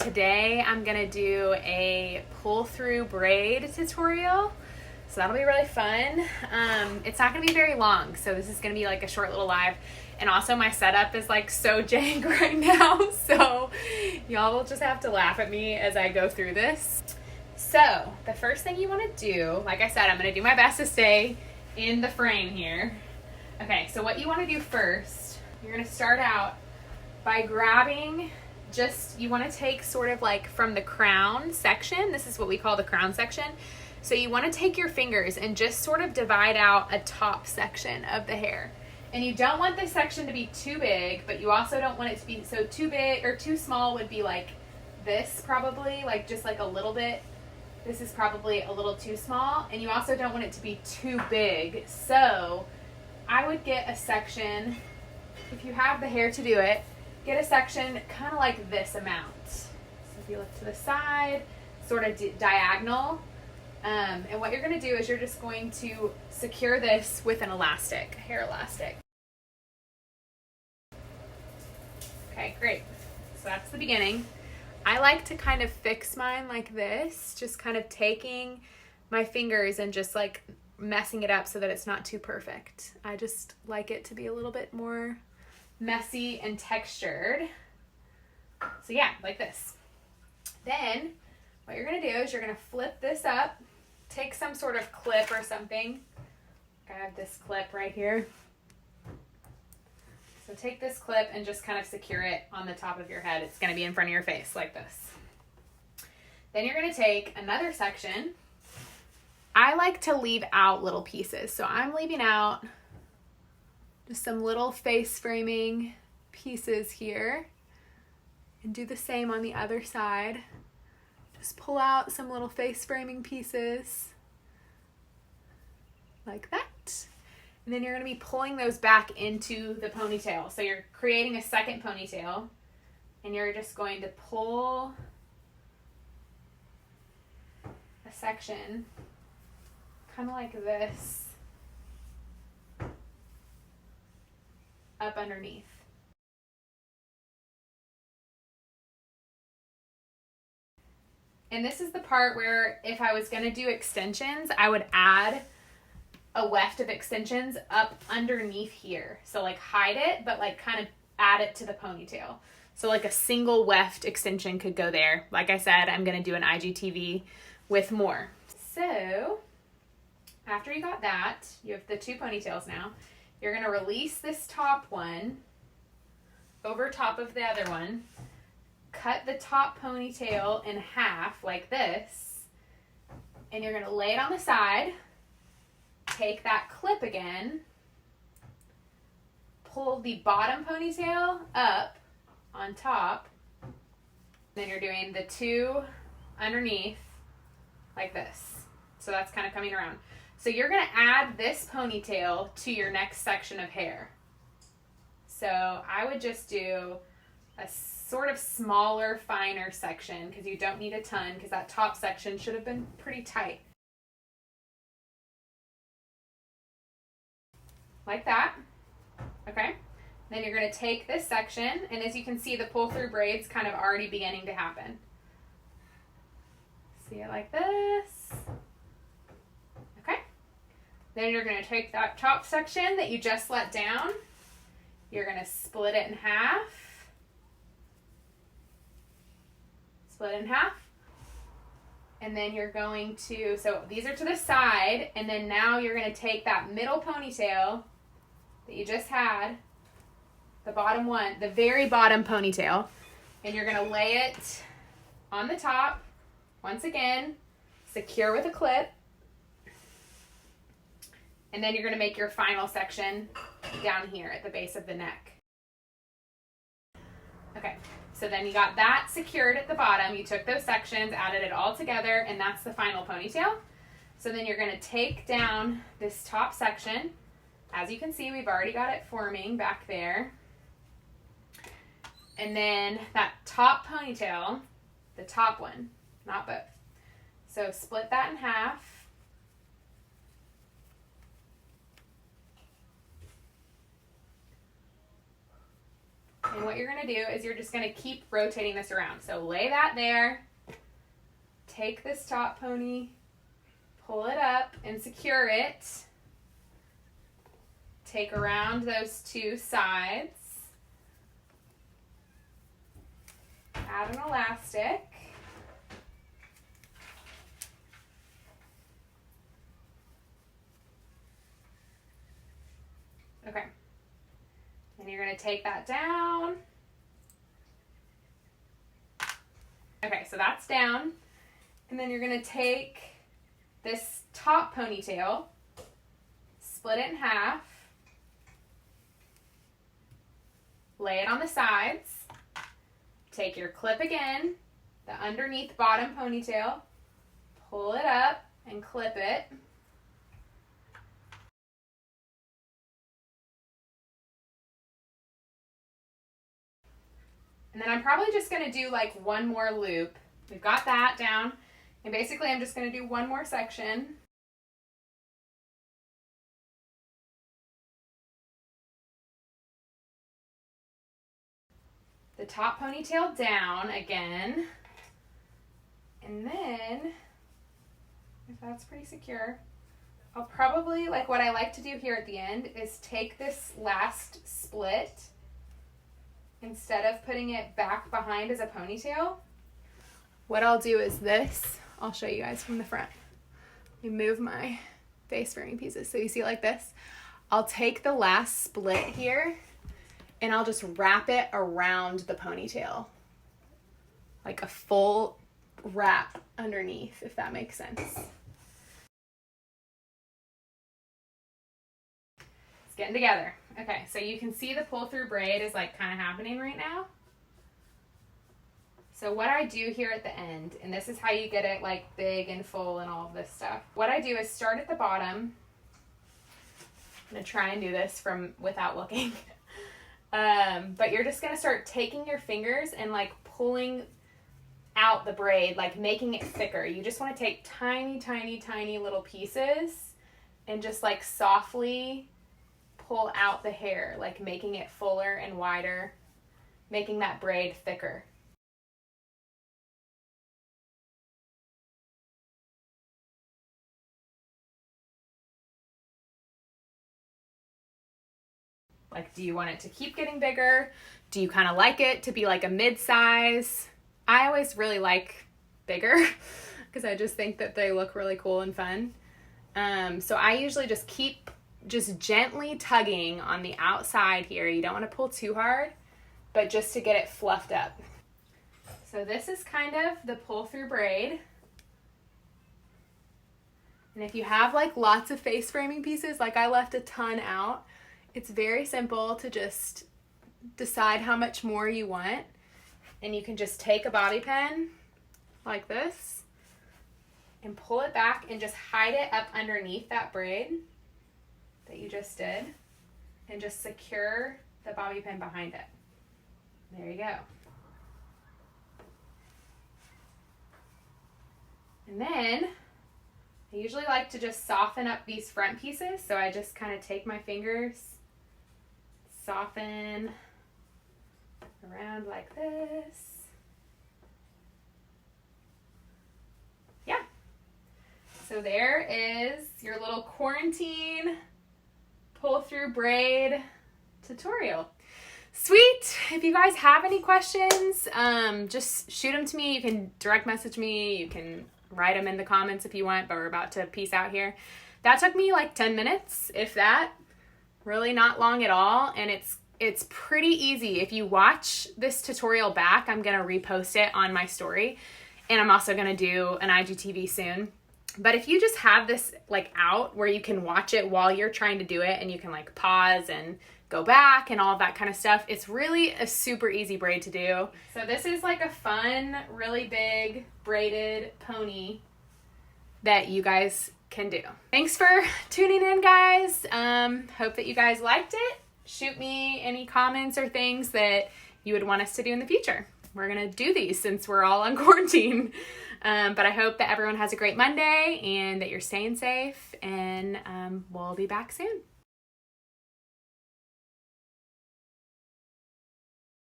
Today I'm gonna do a pull through braid tutorial, so that'll be really fun. It's not gonna be very long, so this is gonna be like a short little live, and also my setup is like so jank right now, so y'all will just have to laugh at me as I go through this. So the first thing you want to do, like I said, I'm gonna do my best to stay in the frame here. Okay, so what you want to do first, you're gonna start out by grabbing you want to take sort of like from the crown section. This is what we call the crown section. So you want to take your fingers and just sort of divide out a top section of the hair. And you don't want this section to be too big, but you also don't want it to be so too big, or too small would be like this probably, like just like a little bit. This is probably a little too small, and you also don't want it to be too big. So I would get a section, if you have the hair to do it, get a section kind of like this amount. So if you look to the side, sort of diagonal. And what you're going to do is you're just going to secure this with an elastic, a hair elastic. Okay, great. So that's the beginning. I like to kind of fix mine like this, just kind of taking my fingers and just like messing it up so that it's not too perfect. I just like it to be a little bit more messy and textured. So yeah, like this. Then what you're gonna do is you're gonna flip this up, take some sort of clip or something. I have this clip right here. So take this clip and just kind of secure it on the top of your head. It's gonna be in front of your face like this. Then you're gonna take another section. I like to leave out little pieces. So I'm leaving out just some little face framing pieces here, and do the same on the other side. Just pull out some little face framing pieces like that. And then you're going to be pulling those back into the ponytail. So you're creating a second ponytail, and you're just going to pull a section kind of like this up underneath. And this is the part where if I was going to do extensions, I would add a weft of extensions up underneath here. So like hide it, but like kind of add it to the ponytail. So like a single weft extension could go there. Like I said, I'm going to do an IGTV with more. So after you got that, you have the two ponytails now. You're going to release this top one over top of the other one, cut the top ponytail in half like this, and you're going to lay it on the side, take that clip again, pull the bottom ponytail up on top, then you're doing the two underneath like this. So that's kind of coming around. So you're going to add this ponytail to your next section of hair. So I would just do a sort of smaller, finer section, because you don't need a ton, because that top section should have been pretty tight. Like that. Okay. Then you're going to take this section, and as you can see, the pull through braid's kind of already beginning to happen. See it like this. Then you're going to take that top section that you just let down. You're going to split it in half. Split it in half. And then you're going to, so these are to the side, and then now you're going to take that middle ponytail that you just had, the bottom one, the very bottom ponytail, and you're going to lay it on the top, once again, secure with a clip. And then you're going to make your final section down here at the base of the neck. Okay, so then you got that secured at the bottom. You took those sections, added it all together, and that's the final ponytail. So then you're going to take down this top section. As you can see, we've already got it forming back there. And then that top ponytail, the top one, not both. So split that in half. And what you're gonna do is you're just gonna keep rotating this around. So lay that there, take this top pony, pull it up and secure it. Take around those two sides. Add an elastic. Okay. And you're going to take that down. Okay, so that's down. And then you're going to take this top ponytail, split it in half, lay it on the sides, take your clip again, the underneath bottom ponytail, pull it up and clip it. And then I'm probably just going to do like one more loop. We've got that down. And basically I'm just going to do one more section. The top ponytail down again. And then, if that's pretty secure, I'll probably, like what I like to do here at the end is take this last split, instead of putting it back behind as a ponytail, what I'll do is this. I'll show you guys from the front. Let me move my face framing pieces so you see it like this. I'll take the last split here and I'll just wrap it around the ponytail. Like a full wrap underneath, if that makes sense. It's getting together. Okay, so you can see the pull through braid is like kind of happening right now. So what I do here at the end, and this is how you get it like big and full and all of this stuff. What I do is start at the bottom. I'm gonna try and do this from without looking. But you're just gonna start taking your fingers and like pulling out the braid, like making it thicker. You just wanna take tiny, tiny, tiny little pieces and just like softly pull out the hair, like making it fuller and wider, making that braid thicker. Like, do you want it to keep getting bigger? Do you kind of like it to be like a mid-size? I always really like bigger because I just think that they look really cool and fun. So I usually just keep gently tugging on the outside here. You don't want to pull too hard, but just to get it fluffed up. So this is kind of the pull through braid. And if you have like lots of face framing pieces, like I left a ton out, it's very simple to just decide how much more you want. And you can just take a bobby pin like this and pull it back and just hide it up underneath that braid that you just did and just secure the bobby pin behind it. There you go. And then I usually like to just soften up these front pieces. So I just kind of take my fingers, soften around like this. Yeah. So there is your little quarantine pull through braid tutorial. Sweet. If you guys have any questions, just shoot them to me. You can direct message me. You can write them in the comments if you want, but we're about to peace out here. That took me like 10 minutes, if that. Really not long at all, and it's pretty easy. If you watch this tutorial back, I'm gonna repost it on my story, and I'm also gonna do an IGTV soon. But if you just have this like out where you can watch it while you're trying to do it, and you can like pause and go back and all of that kind of stuff, it's really a super easy braid to do. So this is like a fun, really big braided pony that you guys can do. Thanks for tuning in, guys. Hope that you guys liked it. Shoot me any comments or things that you would want us to do in the future. We're gonna do these since we're all on quarantine. But I hope that everyone has a great Monday and that you're staying safe, and we'll be back soon.